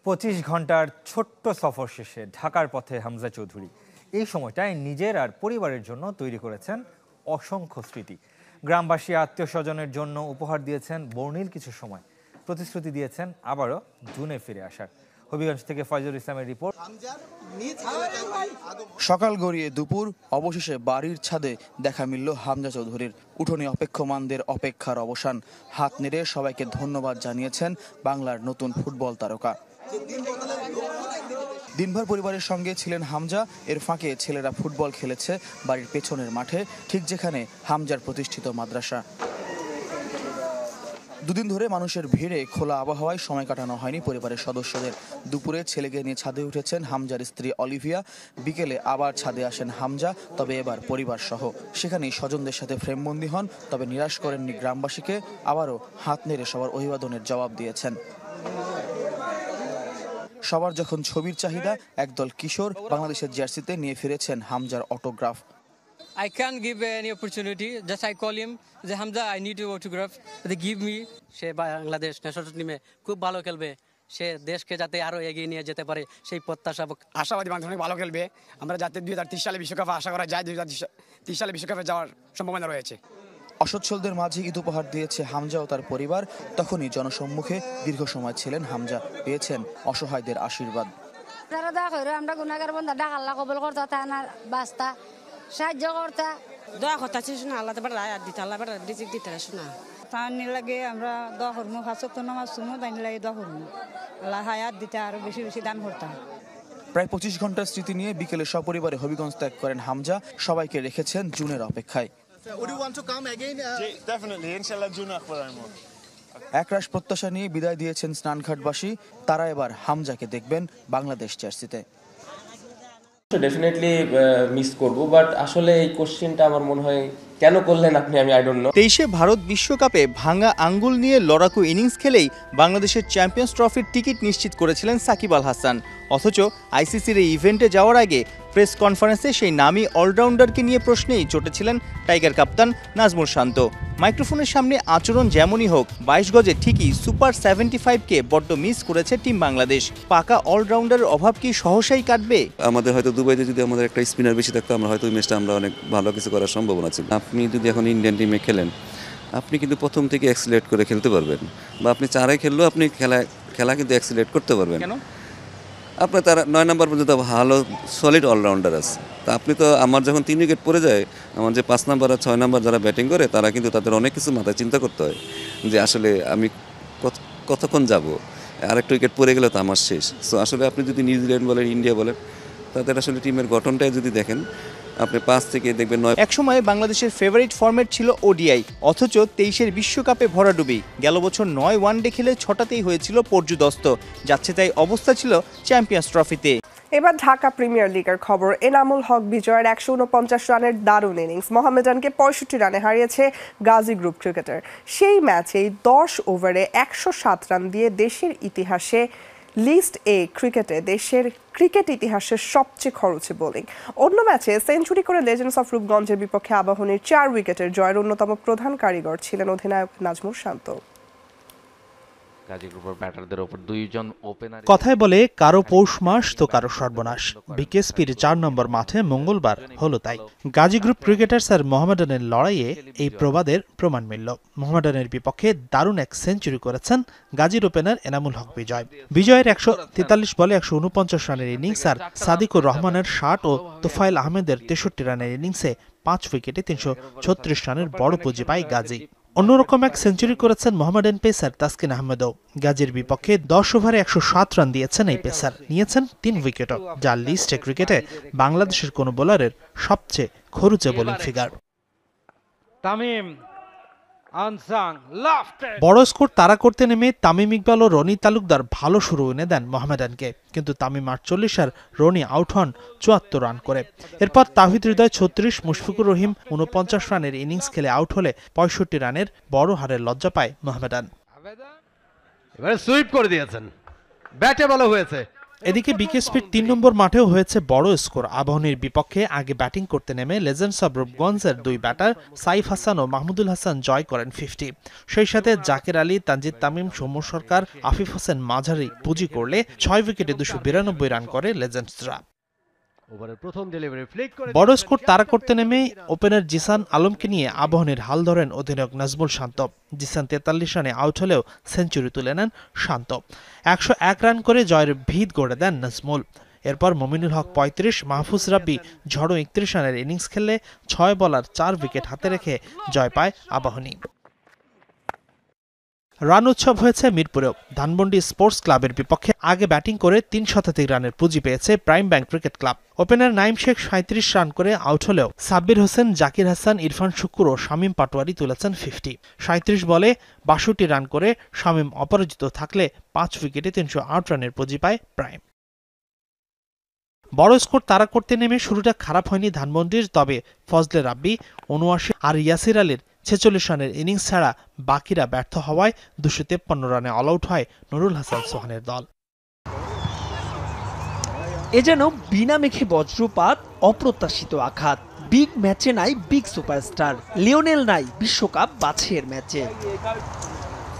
25 ঘন্টার ছোট্ট সফর শেষে ঢাকার পথে হামজা চৌধুরী এই সময়টায় নিজের আর পরিবারের জন্য তৈরি করেছেন অসংখ্য স্মৃতি। গ্রামবাসী আত্মীয় স্বজনের জন্য উপহার দিয়েছেন বর্ণিল কিছু সময়, প্রতিশ্রুতি দিয়েছেন আবারও জুনে ফিরে আসার। হবিগঞ্জ থেকে ফয়জুল ইসলামের রিপোর্ট। সকাল গড়িয়ে দুপুর, অবশেষে বাড়ির ছাদে দেখা মিলল হামজা চৌধুরীর। উঠোনে অপেক্ষমানদের অপেক্ষার অবসান। হাত নেড়ে সবাইকে ধন্যবাদ জানিয়েছেন বাংলার নতুন ফুটবল তারকা। দিনভর পরিবারের সঙ্গে ছিলেন হামজা। এর ফাঁকে ছেলেরা ফুটবল খেলেছে বাড়ির পেছনের মাঠে, ঠিক যেখানে হামজার প্রতিষ্ঠিত মাদ্রাসা। দুদিন ধরে মানুষের ভিড়ে খোলা আবহাওয়ায় সময় কাটানো হয়নি পরিবারের সদস্যদের। দুপুরে ছেলেকে নিয়ে ছাদে উঠেছেন হামজার স্ত্রী অলিভিয়া। বিকেলে আবার ছাদে আসেন হামজা, তবে এবার পরিবার সহ। সেখানেই স্বজনদের সাথে ফ্রেমবন্দি হন, তবে নিরাশ করেননি গ্রামবাসীকে। আবারও হাত নেড়ে সবার অভিবাদনের জবাব দিয়েছেন। সবার যখন ছবির চাহিদা, একদল কিশোর বাংলাদেশের জার্সিতে নিয়ে ফিরেছেন হামজার autograph. I can't give any opportunity. Just I call him, say Hamza, I need your autograph. They give me. Say Bangladesh national টিমে খুব ভালো খেলবে, সে দেশকে যাতে আরো এগিয়ে নিয়ে যেতে পারে সেই প্রত্যাশা। আশাবাদী বাংলাদেশ অনেক ভালো খেলবে। আমরা যাতে 2030 সালে বিশ্বকাপে আশা করা যায়, 2030 সালে বিশ্বকাপে যাওয়ার সম্ভাবনা রয়েছে। অসচ্ছলদের মাঝে ঈদ উপহার দিয়েছে হামজা ও তার পরিবার। তখনই জনসম্মুখে দীর্ঘ সময় ছিলেন হামজা, পেয়েছেন অসহায়দের আশীর্বাদ। যারা দোয়া করে আমরা গুনাহগার বান্দা ডাক আল্লাহ কবুল করতে তানার বাস্তা সাহায্য করতে দোয়া করতেছি শোনা, আল্লাহ তাবার আয়াত দিতে, আল্লাহ বার রিজিক দিতে শোনা। তার লাগে আমরা দোয়া করবো, ফাঁসক্ত নামাজ শুনবো, তাই লাগে দোয়া করবো আল্লাহ হায়াত দিতে আরো বেশি বেশি দান করতাম। প্রায় 25 ঘন্টার স্মৃতি নিয়ে বিকেলে সপরিবারে হবিগঞ্জ ত্যাগ করেন হামজা। সবাইকে রেখেছেন জুনের অপেক্ষায়। একরাশ প্রত্যাশা নিয়ে বিদায় দিয়েছেন স্নানঘাটবাসী। তারা এবার হামজাকে দেখবেন বাংলাদেশ জার্সিতে। ডেফিনেটলি মিস করব, বাট আসলে এই কোশ্চেনটা আমার মনে হয় কেন করলেন আপনি, আমি আই ডোন্ট নো। 23-এ ভারত বিশ্বকাপে ভাঙা আঙ্গুল নিয়ে লড়াকু ইনিংস খেলেই বাংলাদেশের চ্যাম্পিয়ন্স ট্রফির টিকিট নিশ্চিত করেছিলেন সাকিব আল হাসান। অথচ আইসিসির এই ইভেন্টে যাওয়ার আগে প্রেস কনফারেন্সে সেই নামী অলরাউন্ডারকে নিয়ে প্রশ্নেই চটেছিলেন টাইগার কাপ্তান নাজমুল শান্ত। মাইক্রোফোনের সামনে আচরণ যেমনই হোক, 22 গজে ঠিকই সুপার 75কে বড্ড মিস করেছে টিম বাংলাদেশ। পাকা অলরাউন্ডারের অভাব কি সহসাই কাটবে? আমাদের হয়তো দুবাইতে যদি আমাদের একটা স্পিনার বেশি থাকতো, আমরা হয়তো ওই ম্যাচটা আমরা অনেক ভালো কিছু করার সম্ভাবনা ছিল। আপনি যদি এখন ইন্ডিয়ান টিমে খেলেন, আপনি কিন্তু প্রথম থেকে অ্যাক্সিলেট করে খেলতে পারবেন, বা আপনি চারে খেললেও আপনি খেলা কিন্তু অ্যাক্সিলেট করতে পারবেন। কেন? আপনার তারা 9 নম্বর পর্যন্ত ভালো সলিড অলরাউন্ডার আছে। তা আপনি তো, আমার যখন 3 উইকেট পড়ে যায়, আমার যে 5 নম্বর আর 6 নম্বর যারা ব্যাটিং করে, তারা কিন্তু তাদের অনেক কিছু মাথায় চিন্তা করতে হয় যে আসলে আমি কতক্ষণ যাব, আরেকটা উইকেট পড়ে গেলে তো আমার শেষ। সো আসলে আপনি যদি নিউজিল্যান্ড বলেন, ইন্ডিয়া বলেন, তাদের আসলে টিমের গঠনটাই যদি দেখেন, আপনি 5 থেকে দেখবেন 9। একসময় বাংলাদেশের ফেভারিট ফরম্যাট ছিল ওডিআই, অথচ 23-এর বিশ্বকাপে ভরাডুবি। গেল বছর 9 ওয়ানডে খেলে 6টাতেই হয়েছিল পর্যুদস্ত। যাচ্ছে তাই অবস্থা ছিল চ্যাম্পিয়ন্স ট্রফিতে। এবার ঢাকা প্রিমিয়ার লিগের খবর। এনামুল হক বিজয়ের 149 রানের দারুণ ইনিংস। মোহামেডানকে 65 রানে হারিয়েছে গাজী গ্রুপ ক্রিকেটার। সেই ম্যাচেই 10 ওভারে 107 রান দিয়ে দেশের ইতিহাসে লিস্ট এ ক্রিকেটে দেশের ক্রিকেট ইতিহাসের সবচেয়ে খরচে বোলিং। অন্য ম্যাচে সেঞ্চুরি করে লেজেন্ডস অফ রূপগঞ্জের বিপক্ষে আবাহনীর 4 উইকেটের জয়ের অন্যতম প্রধান কারিগর ছিলেন অধিনায়ক নাজমুল শান্ত। কথায় বলে কারো পৌষ মাস তো কারো সর্বনাশ। বিকেএসপির 4 নম্বর মাঠে মঙ্গলবার হলো তাই। গাজী গ্রুপ ক্রিকেটার্স আর মোহামেডানের লড়াইয়ে এই প্রবাদের প্রমাণ মিলল। মোহামেডানের বিপক্ষে দারুণ এক সেঞ্চুরি করেছেন গাজীর ওপেনার এনামুল হক বিজয়। বিজয়ের 143 বলে 149 রানের ইনিংস আর সাদিকুর রহমানের 60 ও তোফায়েল আহমেদের 63 রানের ইনিংসে 5 উইকেটে 336 রানের বড় পুঁজি পায় গাজী। অন্যরকম এক সেঞ্চুরি করেছেন মোহামেডান পেসার তাসকিন আহমেদও। গাজীর বিপক্ষে 10 ওভারে 107 রান দিয়েছেন এই পেসার, নিয়েছেন 3 উইকেটও, যা লিস্টে ক্রিকেটে বাংলাদেশের কোন বোলারের সবচেয়ে খরুচে বোলিং ফিগার। বড় স্কোর তাড়া করতে নেমে তামিম ইকবাল ও রনি তালুকদার ভালো শুরু এনে দেন মোহামেডানকে, কিন্তু তামিম 48 আর রনি আউট হন 74 রান করে। এরপর তাহিদ হৃদয় 36, মুশফিকুর রহিম 49 রানের ইনিংস খেলে আউট হলে 65 রানের বড় হারের লজ্জা পায় মোহামেডান। এবারে সুইপ করে দিয়েছেন, ব্যাটে ভালো হয়েছে। এদিকে বিকেএসপির ৩ নম্বর মাঠেও হয়েছে বড় স্কোর। আবাহনীর বিপক্ষে আগে ব্যাটিং করতে নেমে লেজেন্ডস অব রূপগঞ্জের 2 ব্যাটার সাইফ হাসান ও মাহমুদুল হাসান জয় করেন 50। সেই সাথে জাকের আলী, তানজিদ তামিম, সৌম্য সরকার, আফিফ হোসেন মাঝারি পুঁজি করলে 6 উইকেটে 292 রান করে লেজেন্ডসরা। বড় স্কোর তাড়া করতে নেমে ওপেনার জিসান আলমকে নিয়ে আবাহনীর হাল ধরেন অধিনায়ক নাজমুল শান্ত। জিসান 43 রানে আউট হলেও সেঞ্চুরি তুলে নেন শান্ত। 101 রান করে জয়ের ভিত গড়ে দেন নাজমুল। এরপর মমিনুল হক 35, মাহফুজ রাব্বি ঝড়ো 31 রানের ইনিংস খেললে 6 বলার 4 উইকেট হাতে রেখে জয় পায় আবাহনী। রান উৎসব হয়েছে মিরপুরেও। ধানমন্ডি স্পোর্টস ক্লাবের বিপক্ষে আগে ব্যাটিং করে 3 শতাধিক রানের পুঁজি পেয়েছে prime bank cricket club. Opener Naim Sheikh 37 run করে আউট হলেও সাব্বির হোসেন, জাকির হাসান, ইরফান শুকুর ও শামীম পাটোয়ারি তুলেছেন 50। 37 বলে 62 রান করে শামীম অপরাজিত থাকলে 5 উইকেটে 308 রানের পুঁজি পায় প্রাইম। বড় স্কোর তাড়া করতে নেমে শুরুটা খারাপ হয়নি ধানমন্ডির, তবে ফজলে রাব্বি 79 আর ইয়াসির আলীর 46 রানের ইনিংস ছাড়া বাকিরা ব্যর্থ হওয়ায় 253 রানে অল আউট হয় নুরুল হাসান সোহানের দল। এ যেন বিনা মেঘে বজ্রপাত, অপ্রত্যাশিত আঘাত। বিগ ম্যাচে নাই বিগ সুপারস্টার, লিওনেল নাই বিশ্বকাপ বাছাইয়ের ম্যাচে।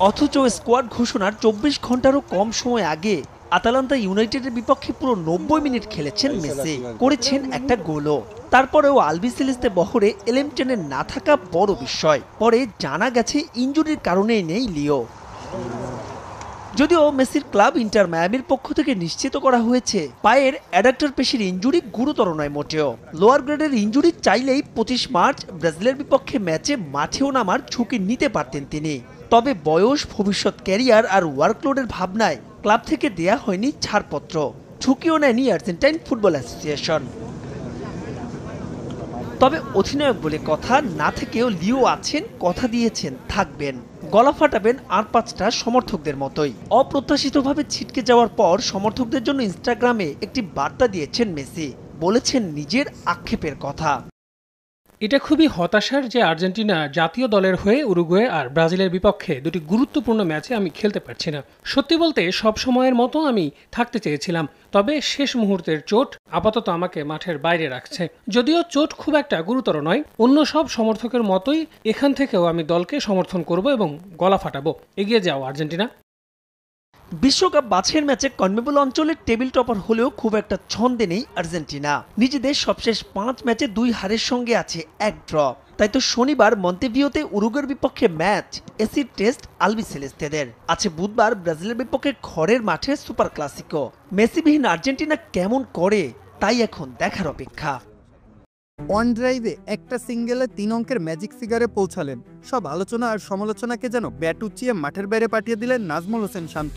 অথচ স্কোয়াড ঘোষণার 24 ঘন্টারও কম সময় আগে আতালান্তা ইউনাইটেডের বিপক্ষে পুরো 90 মিনিট খেলেছেন মেসি, করেছেন একটা গোলও। তারপরেও আলবিসেলেস্তে বহরে এলেমটেনের না থাকা বড় বিস্ময়। পরে জানা গেছে ইনজুরির কারণেই নেই লিও। যদিও মেসির ক্লাব ইন্টার মায়ামির পক্ষ থেকে নিশ্চিত করা হয়েছে পায়ের অ্যাডাক্টর পেশির ইনজুরি গুরুতর নয় মোটেও। লোয়ার গ্রেডের ইনজুরি চাইলেই 25 মার্চ ব্রাজিলের বিপক্ষে ম্যাচে মাঠেও নামার ঝুঁকি নিতে পারতেন তিনি। তবে বয়স, ভবিষ্যৎ ক্যারিয়ার আর ওয়ার্কলোডের ভাবনায় ক্লাব থেকে দেয়া হয়নি ছাড়পত্র। ঝুঁকিও নেয়নি আর্জেন্টাইন ফুটবল অ্যাসোসিয়েশন। তবে অধিনায়ক বলে কথা না থেকেও লিও আছেন, কথা দিয়েছেন থাকবেন। গলা ফাটাবেন আর 5টা সমর্থকদের মতোই। অপ্রত্যাশিতভাবে ছিটকে যাওয়ার পর সমর্থকদের জন্য ইনস্টাগ্রামে একটি বার্তা দিয়েছেন মেসি, বলেছেন নিজের আক্ষেপের কথা। এটা খুবই হতাশার যে আর্জেন্টিনা জাতীয় দলের হয়ে উরুগুয়ে আর ব্রাজিলের বিপক্ষে দুটি গুরুত্বপূর্ণ ম্যাচে আমি খেলতে পারছি না। সত্যি বলতে সব সময়ের মতো আমি থাকতে চেয়েছিলাম, তবে শেষ মুহূর্তের চোট আপাতত আমাকে মাঠের বাইরে রাখছে। যদিও চোট খুব একটা গুরুতর নয়, অন্য সব সমর্থকের মতোই এখান থেকেও আমি দলকে সমর্থন করব এবং গলা ফাটাবো। এগিয়ে যাও আর্জেন্টিনা। বিশ্বকাপ বাছাইয়ের ম্যাচে কনমেবল অঞ্চলের টেবিল টপার হলেও খুব একটা ছন্দে নেই আর্জেন্টিনা। নিজেদের সবশেষ 5 ম্যাচে 2 হারের সঙ্গে আছে 1 ড্র। তাই তো শনিবার মন্তেভিওতে উরুগুয়ের বিপক্ষে ম্যাচ, এসিড টেস্ট আলবিসেলেস্তেদের। আছে বুধবার ব্রাজিলের বিপক্ষে ঘরের মাঠে সুপার ক্লাসিকো। মেসিবিহীন আর্জেন্টিনা কেমন করে তাই এখন দেখার অপেক্ষা। ওয়ান ড্রাইভে একটা সিঙ্গেলে 3 অঙ্কের ম্যাজিক ফিগারে পৌঁছালেন। সব আলোচনা আর সমালোচনাকে যেন ব্যাট উঁচিয়ে মাঠের বাইরে পাঠিয়ে দিলেন নাজমুল হোসেন শান্ত।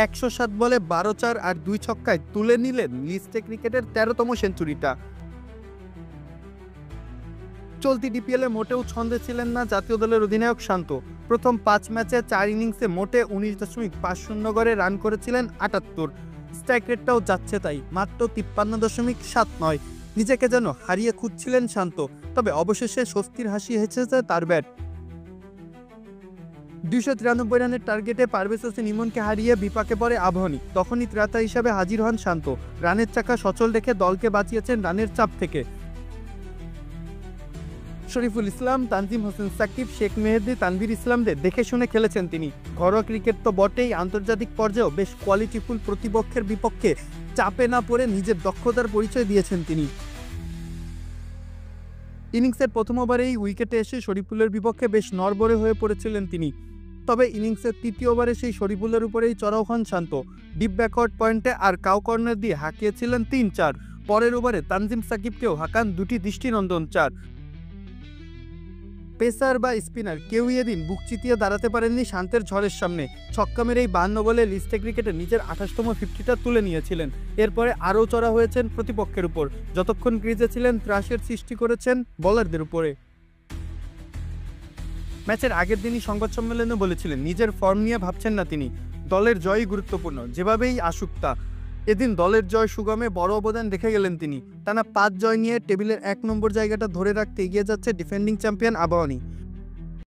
107 বলে 12 আর 2 ছক্কায় তুলে নিলেন লিস্টে ক্রিকেটের 13তম সেঞ্চুরিটা। চলতি ডিপিএলে মোটেও ছন্দে ছিলেন না জাতীয় দলের অধিনায়ক শান্ত। প্রথম 5 ম্যাচে 4 ইনিংসে মোটে 19.50 গড়ে রান করেছিলেন 78। স্ট্রাইক রেটটাও যাচ্ছে তাই, মাত্র 53.79। নিজেকে যেন হারিয়ে খুঁজছিলেন শান্ত, তবে অবশেষে স্বস্তির হাসি হেসেছে তার ব্যাট। 293 রানের টার্গেটে পারভেজ হোসেন ইমনকে হারিয়ে বিপাকে পড়ে আবাহনী। তখনই ত্রাতা হিসাবে হাজির হন শান্ত। রানের চাকা সচল রেখে দলকে বাঁচিয়েছেন রানের চাপ থেকে। শরীফুল ইসলাম, তানজিম হোসেন সাকিব, শেখ মেহেদী, তানভীর ইসলামদের দেখে শুনে খেলেছেন তিনি। ঘরোয়া ক্রিকেট তো বটেই, আন্তর্জাতিক পর্যায়েও বেশ কোয়ালিটিফুল প্রতিপক্ষের বিপক্ষে চাপে না পড়ে নিজের দক্ষতার পরিচয় দিয়েছেন তিনি। ইনিংসের প্রথম ওভারেই উইকেটে এসে শরীফুলের বিপক্ষে বেশ নড়বড়ে হয়ে পড়েছিলেন তিনি। তবে ইনিংসের 3য় ওভারে সেই শরীফুলের উপরেই চড়াও হন শান্ত। ডিপ ব্যাকওয়ার্ড পয়েন্টে আর কাউ কর্নার দিয়ে হাঁকিয়েছিলেন 3-4। পরের ওভারে তানজিম সাকিবকেও হাঁকান 2টি দৃষ্টিনন্দন 4। পেসার বা স্পিনার কেউই এদিন বুক চিতিয়ে দাঁড়াতে পারেননি শান্তের ঝড়ের সামনে। ছক্কা মেরেই 52 বলে লিস্টে ক্রিকেটে নিজের 28তম 50টা তুলে নিয়েছিলেন। এরপরে আরও চড়া হয়েছেন প্রতিপক্ষের উপর। যতক্ষণ ক্রিজে ছিলেন ত্রাসের সৃষ্টি করেছেন বোলারদের উপরে। ম্যাচের আগের দিনই সংবাদ সম্মেলনে বলেছিলেন নিজের ফর্ম নিয়ে ভাবছেন না তিনি, দলের জয়ই গুরুত্বপূর্ণ, যেভাবেই আসুক তা। এদিন দলের জয় সুগমে বড় অবদান রেখে গেলেন তিনি। টানা 5 জয় নিয়ে টেবিলের 1 নম্বর জায়গাটা ধরে রাখতে এগিয়ে যাচ্ছে ডিফেন্ডিং চ্যাম্পিয়ন আবাহনী।